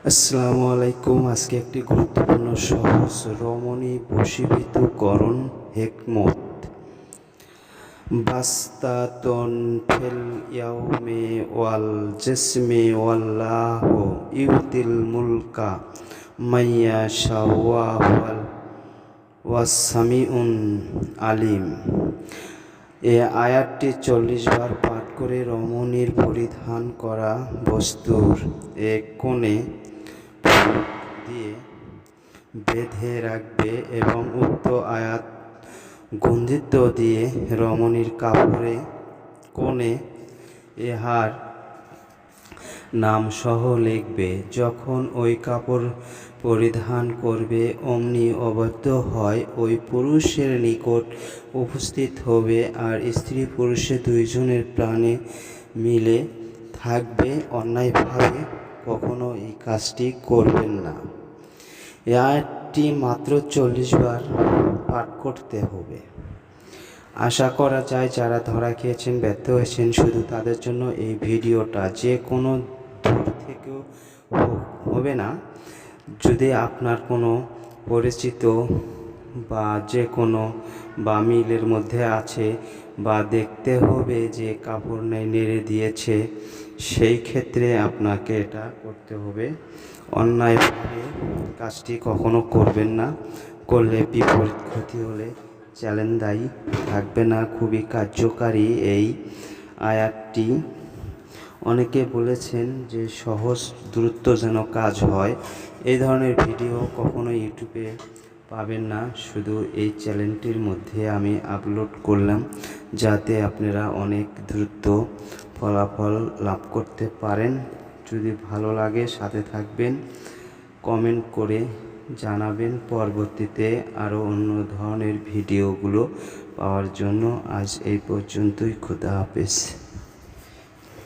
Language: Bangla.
আসসালামু আলাইকুম। আজকে একটি গুরুত্বপূর্ণ সহজ রমণী বশীভূতকরণ হেকমত। বাস্তাতন ফিল ইয়াউমি ওয়াল জিসমি ওয়াল্লাহু ইউতিল মুলকা মাইয়াশা ওয়া হুয়াল ওয়াস-সামিউন আলিম। এ আয়াতটি 40 বার পাঠ করে রমণীর পরিধান করা বস্ত্র এক কোণে ফুক দিয়ে বেঁধে রাখবে এবং উক্ত আয়াত গুঞ্জিত দিয়ে রমণীর কাপড়ে কোণে ইহার নাম সহ লিখবে। যখন ওই কাপড় পরিধান করবে অমনি অবাধ্য হয় ওই পুরুষের নিকট উপস্থিত হবে, আর স্ত্রী পুরুষে দুইজনের প্রাণে মিলে থাকবে। অন্যায়ভাবে কখনো এই কাজটি করবেন না। এই আয়াতটি মাত্র 40 বার পাঠ করতে হবে। আশা করা যায় যারা ধরা খেয়েছেন, ব্যর্থ হয়েছেন, শুধু তাদের জন্য এই ভিডিওটা। যে কোনো দূর থেকেও হবে না। যদি আপনার কোনো পরিচিত বা যে কোনো বা মিলের মধ্যে আছে বা দেখতে হবে যে কাপড় নেড়ে দিয়েছে, সেই ক্ষেত্রে আপনাকে এটা করতে হবে। অন্যায়ভাবে কাজটি কখনো করবেন না। করলে বিপরীত ক্ষতি হলে চ্যালেঞ্জ দায়ী থাকবে না। খুবই কার্যকারী এই আয়াতটি। অনেকে বলেছেন যে সহজ দ্রুত যেন কাজ হয়। এই ধরনের ভিডিও কখনো ইউটিউবে পাবেন না, শুধু এই চ্যানেলটির মধ্যে আমি আপলোড করলাম, যাতে আপনারা অনেক দ্রুত ফলাফল লাভ করতে পারেন। যদি ভালো লাগে সাথে থাকবেন, কমেন্ট করে জানাবেন। পরবর্তীতে আরও অন্য ধরনের ভিডিওগুলো পাওয়ার জন্য আজ এই পর্যন্তই। খোদা হাফেজ।